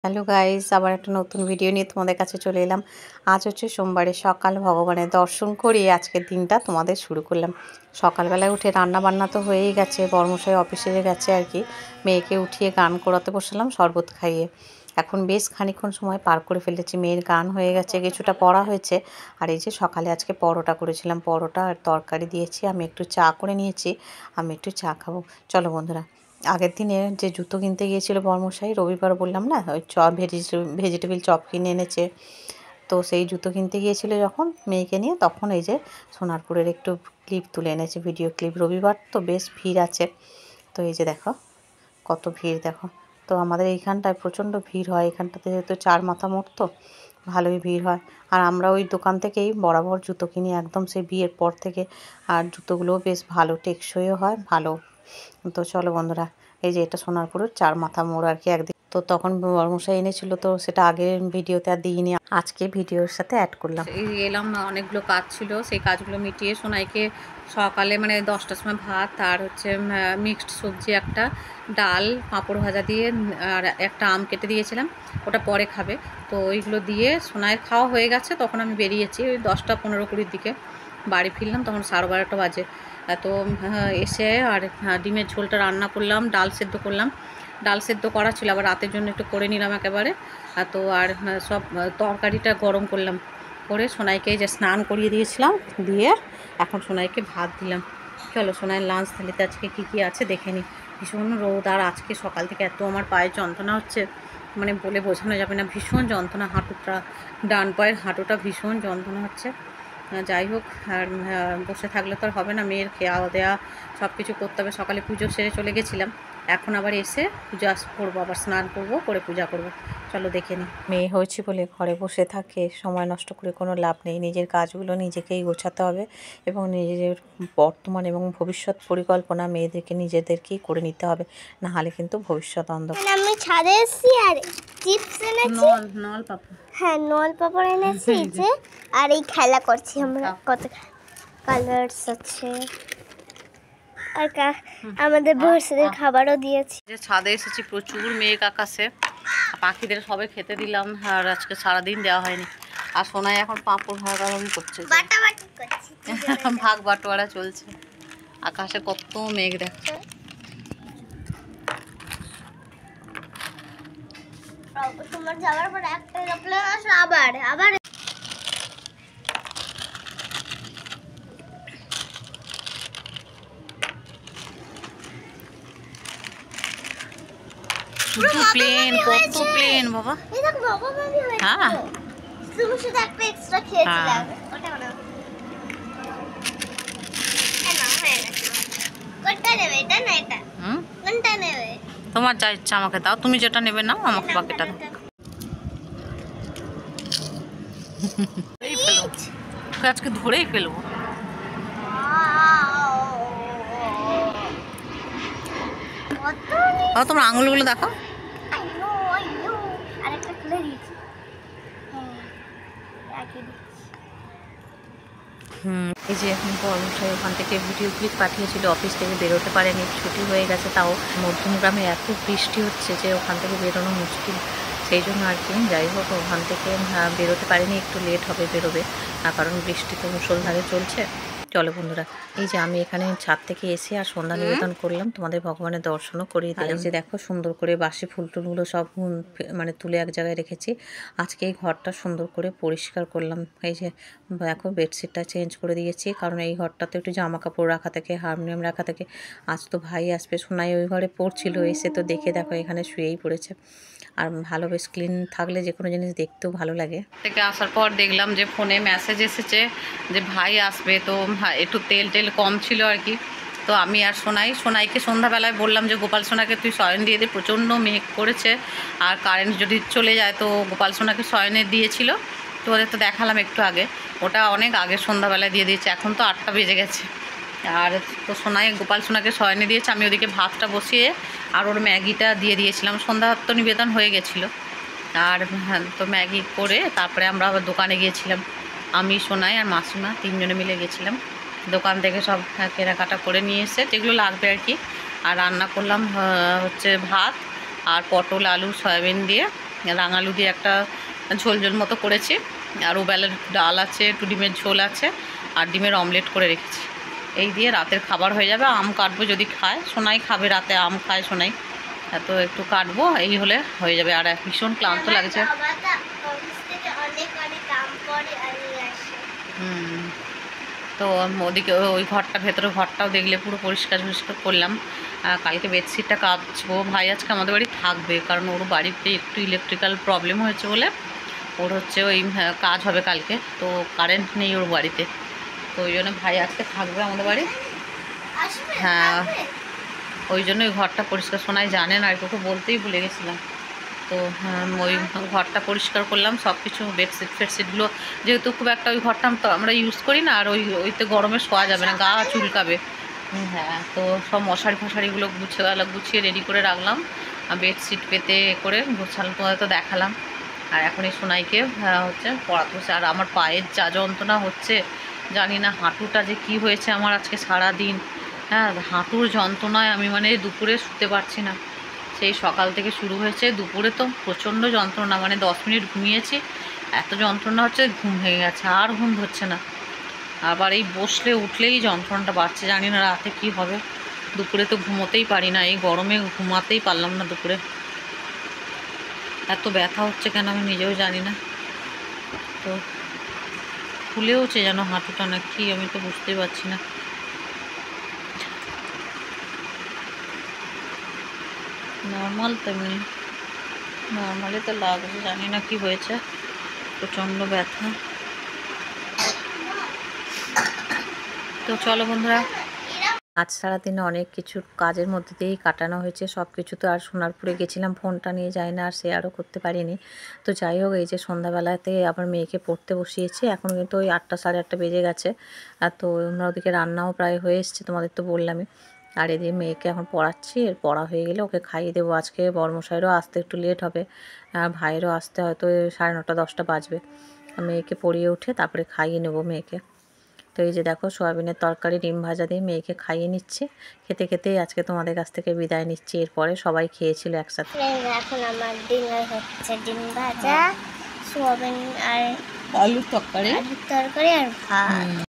Hello guys, আবার একটা নতুন ভিডিও নিয়ে তোমাদের কাছে চলে এলাম। আজ হচ্ছে সোমবারে সকাল, ভগবানের দর্শন করিয়ে আজকের দিনটা তোমাদের শুরু করলাম। সকালবেলায় উঠে রান্না বান্না তো হয়েই গেছে, বর্মশাই অফিসে গেছে আর কি। মেয়েকে উঠিয়ে গান করাতে বসলাম শরবত খাইয়ে। এখন বেশ খানিকক্ষণ সময় পার করে ফেলেছি, মেয়ের গান হয়ে গেছে, কিছুটা পড়া হয়েছে। আর এই যে সকালে আজকে পরোটা করেছিলাম, পরোটা আর তরকারি দিয়েছি। আমি একটু চা করে নিয়েছি, আমি একটু চা খাবো। চলো বন্ধুরা, আগের দিনে যে জুতো কিনতে গিয়েছিল বর্মশাই, রবিবার বললাম না, ওই চপ ভেজিটেবিল চপ কিনে এনেছে। তো সেই জুতো কিনতে গিয়েছিল যখন মেয়েকে নিয়ে, তখন এই যে সোনারপুরের একটু ক্লিপ তুলে এনেছে, ভিডিও ক্লিপ। রবিবার তো বেশ ভিড় আছে। তো এই যে দেখো কত ভিড় দেখো। তো আমাদের এইখানটায় প্রচণ্ড ভিড় হয়, এখানটাতে যেহেতু চার মাথা মোড়, তো ভালোই ভিড় হয়। আর আমরা ওই দোকান থেকেই বরাবর জুতো কিনি, একদম সেই বিয়ের পর থেকে। আর জুতোগুলোও বেশ ভালো, টেকসইও হয় ভালো। তো চলো বন্ধুরা, এই যে এটা সোনারপুরের চার মাথা মোড় আর কি। একদিন তো তখন বর্মশাই এনেছিল, তো সেটা আগের ভিডিওতে আর দিইনি, আজকে ভিডিওর সাথে অ্যাড করলাম। এই এলাম, অনেকগুলো কাজ ছিল, সেই কাজগুলো মিটিয়ে সোনাইকে সকালে মানে 10টার সময় ভাত আর হচ্ছে মিক্সড সবজি, একটা ডাল, পাঁপড় ভাজা দিয়ে আর একটা আম কেটে দিয়েছিলাম, ওটা পরে খাবে। তো ওইগুলো দিয়ে সোনাইয়ের খাওয়া হয়ে গেছে। তখন আমি বেরিয়েছি ওই 10টা 15-20 দিকে, বাড়ি ফিরলাম তখন 12:30 বাজে। তো এসে আর ডিমের ঝোলটা রান্না করলাম, ডাল সেদ্ধ করলাম। ডাল সেদ্ধ করা ছিল, আবার রাতের জন্য একটু করে নিলাম একেবারে। তো আর সব তরকারিটা গরম করলাম, করে সোনাইকে যে স্নান করিয়ে দিয়েছিলাম, দিয়ে এখন সোনাইকে ভাত দিলাম। চলো সোনাইয়ের লাঞ্চ থালিতে আজকে কী আছে দেখে নিই। ভীষণ রোদ, আর আজকে সকাল থেকে এত আমার পায়ের যন্ত্রণা হচ্ছে, মানে বলে বোঝানো যাবে না, ভীষণ যন্ত্রণা। হাঁটুটা, ডান পায়ের হাঁটুটা ভীষণ যন্ত্রণা হচ্ছে। যাই হোক, আর বসে থাকলে তো আর হবে না, মেয়ের খাওয়া দেওয়া সব কিছু করতে হবে। সকালে পুজো সেরে চলে গেছিলাম, এখন আবার এসে পূজা করবো, আবার স্নান করব, করে পূজা করব। চলো দেখে নিই। মেয়ে হয়েছি বলে ঘরে বসে থাকে, সময় নষ্ট করে কোনো লাভ নেই। নিজের কাজগুলো নিজেকেই গোছাতে হবে, এবং নিজের বর্তমান এবং ভবিষ্যৎ পরিকল্পনা মেয়েদেরকে নিজেদেরকেই করে নিতে হবে, না হলে কিন্তু ভবিষ্যৎ অন্ধকার। আমি ছাদে এসেছি আর চিপস এনেছি, নল পাপা, হ্যাঁ নল পাপড় এনেছি যে, আর এই খেলা করছি আমরা, কত কালার্স আছে। আর আমাদের ভার্সিটির খাবারও দিয়েছি। যে ছাদে এসেছি, প্রচুর মেঘ আকাশে, পাখিদের সবে খেতে দিলাম, আর আজকে সারাদিন দেওয়া হয়নি। আর সোনাই এখন পাঁপড় ভাগাভাগি করছে, ভাগ বাটোয়ারা চলছে। আকাশে কত মেঘ দেখছে। তোমার যাওয়ার পর একটা এরোপ্লেন আসে, আবার আবার শুধু প্লেন, কত প্লেন বাবা। এই দেখো বাবা ভাবি হয়েছে। হ্যাঁ, তুমি শুধু একটা এক্সট্রা খেয়েছিলাম, ওটা না কোনটা নেবে, এটা না এটা, কোনটা নেবে? তোমার যা ইচ্ছা আমাকে দাও, তুমি যেটা নেবে নাও, আমাকে বাকিটা দাও। আজকে ধরেই ফেলবো। তোমার আঙুলগুলো দেখো। আরেকটা খুলে দিয়েছি। এই যে এখন বর্মশাই ওখান থেকে ভিডিও ক্লিপ পাঠিয়েছিল, অফিস থেকে বেরোতে পারেনি, ছুটি হয়ে গেছে। তাও মধ্যমগ্রামে এত বৃষ্টি হচ্ছে যে ওখান থেকে বেরোনো মুশকিল, সেই জন্য আর কি। যাই হোক, ওখান থেকে বেরোতে পারেনি, একটু লেট হবে বেরোবে, কারণ বৃষ্টি তো মুষলধারে চলছে। চলো বন্ধুরা, এই যে আমি এখানে ছাদ থেকে এসে আর সন্ধ্যা নিবেদন করলাম, তোমাদের ভগবানের দর্শনও করিয়ে দিলাম। এই যে দেখো, সুন্দর করে বাসি ফুল টুলগুলো সব মানে তুলে এক জায়গায় রেখেছি। আজকে এই ঘরটা সুন্দর করে পরিষ্কার করলাম। এই যে দেখো, বেডশিটটা চেঞ্জ করে দিয়েছি, কারণ এই ঘরটাতে একটু জামা কাপড় রাখা থাকে, হারমোনিয়াম রাখা থাকে। আজ তো ভাই আসবে, সোনাই ওই ঘরে পড়ছিল, এসে তো দেখে দেখো এখানে শুয়েই পড়েছে। আর ভালো, বেশ ক্লিন থাকলে যে কোনো জিনিস দেখতেও ভালো লাগে। থেকে আসার পর দেখলাম যে ফোনে মেসেজ এসেছে যে ভাই আসবে, তো একটু তেল কম ছিল আর কি। তো আমি আর সোনাইকে সন্ধ্যাবেলায় বললাম যে গোপাল সোনাকে তুই শয়ন দিয়ে দে, প্রচণ্ড মেঘ করেছে, আর কারেন্ট যদি চলে যায়। তো গোপাল সোনাকে শয়নে দিয়েছিল, তো ওদের তো দেখালাম একটু আগে, ওটা অনেক আগে সন্ধ্যাবেলায় দিয়ে দিয়েছে, এখন তো 8টা বেজে গেছে। আর তো সোনাই গোপাল সোনাকে শয়নে দিয়েছে, আমি ওদিকে ভাতটা বসিয়ে আর ওর ম্যাগিটা দিয়ে দিয়েছিলাম। সন্ধ্যা তো নিবেদন হয়ে গেছিলো। আর তো ম্যাগি করে তারপরে আমরা আবার দোকানে গিয়েছিলাম, আমি সোনাই আর মাসিমা 3জনে মিলে গেছিলাম। দোকান থেকে সব কেনাকাটা করে নিয়ে এসে যেগুলো লাগবে আর কি। আর রান্না করলাম হচ্ছে ভাত আর পটল আলু সয়াবিন দিয়ে রাঙালু দিয়ে একটা ঝোল ঝোল মতো করেছি, আর ওবেলার ডাল আছে, একটু ডিমের ঝোল আছে, আর ডিমের অমলেট করে রেখেছি। এই দিয়ে রাতের খাবার হয়ে যাবে। আম কাটবো যদি খায়, সোনাই খাবে, রাতে আম খায় সোনাই, তো একটু কাটবো, এই হলে হয়ে যাবে। আর ভীষণ ক্লান্ত লাগছে। তো ওদিকে ওই ঘরটা, ভেতরে ঘরটাও দেখলে পুরো পরিষ্কার করলাম। কালকে বেডশিটটা কাচবো। ভাই আজকে আমাদের বাড়ি থাকবে, কারণ ওর বাড়িতে একটু ইলেকট্রিক্যাল প্রবলেম হয়েছে বলে ওর হচ্ছে ওই কাজ হবে কালকে, তো কারেন্ট নেই ওর বাড়িতে, তো ওই জন্য ভাই আজকে থাকবে আমাদের বাড়ি। হ্যাঁ, ওই জন্য ওই ঘরটা পরিষ্কার, শোনাই জানে না, আর ওকে বলতেই ভুলে গেছিলাম। তো ওই ঘরটা পরিষ্কার করলাম, সব কিছু বেডশিট ফেডশিটগুলো, যেহেতু খুব একটা ওই ঘরটা আমরা ইউজ করি না, আর ওইতে গরমে শোয়া যাবে না, গা চুলকাবে। হ্যাঁ, তো সব মশারি ফশারিগুলো গুছিয়ে রেডি করে রাখলাম, বেডশিট পেতে করে গোছালাম, তোমাদের তো দেখালাম। আর এখন এই সোনাইকে হচ্ছে পড়াতে বসে। আর আমার পায়ের যা যন্ত্রণা হচ্ছে, জানি না হাঁটুটা যে কি হয়েছে আমার আজকে সারা দিন। হ্যাঁ, হাঁটুর যন্ত্রণায় আমি মানে দুপুরে শুতে পারছি না। সেই সকাল থেকে শুরু হয়েছে, দুপুরে তো প্রচণ্ড যন্ত্রণা, মানে 10 মিনিট ঘুমিয়েছি, এত যন্ত্রণা হচ্ছে, ঘুম ভেঙে গেছে, আর ঘুম ধরছে না। আবার এই বসলে উঠলেই যন্ত্রণাটা বাড়ছে, জানি না রাতে কি হবে। দুপুরে তো ঘুমোতেই পারি না, এই গরমে ঘুমাতেই পারলাম না দুপুরে। এত ব্যথা হচ্ছে কেন আমি নিজেও জানি না। তো ফুলেওছে যেন হাঁটুটা, না কি আমি তো বুঝতেই পারছি না। নর্মাল তেমনি নর্মালি তো লাগছে, জানি না কি হয়েছে, প্রচণ্ড ব্যথা। তো চলো বন্ধুরা, আজ সারাদিনে অনেক কিছু কাজের মধ্যে দিয়েই কাটানো হয়েছে, সব কিছু তো আর সোনারপুরে গেছিলাম, ফোনটা নিয়ে যাই না, আর শেয়ারও করতে পারিনি। তো যাই হোক, এই যে সন্ধ্যাবেলাতে আবার মেয়েকে পড়তে বসিয়েছি, এখন কিন্তু ওই 8টা সাড়ে 8টা বেজে গেছে। আর তো আমরা ওদিকে রান্নাও প্রায় হয়ে এসছে, তোমাদের তো বললামই। আর এদিকে মেয়েকে এখন পড়াচ্ছি, এর পড়া হয়ে গেলে ওকে খাইয়ে দেবো। আজকে বর্মশাইরও আসতে একটু লেট হবে, আর ভাইয়েরও আসতে হয়তো 9:30 10টা বাজবে। মেয়েকে পড়িয়ে উঠে তারপরে খাইয়ে নেবো মেয়েকে। তো এই যে দেখো, সয়াবিনের তরকারি ডিম ভাজা দিয়ে মেয়েকে খাইয়ে নিচ্ছে। খেতে খেতেই আজকে তোমাদের কাছ থেকে বিদায় নিচ্ছি, এরপরে সবাই খেয়েছিল একসাথে। এখন আমার ডিনার হচ্ছে ডিম ভাজা, সয়াবিন আর আলুর তরকারি আর ভাত।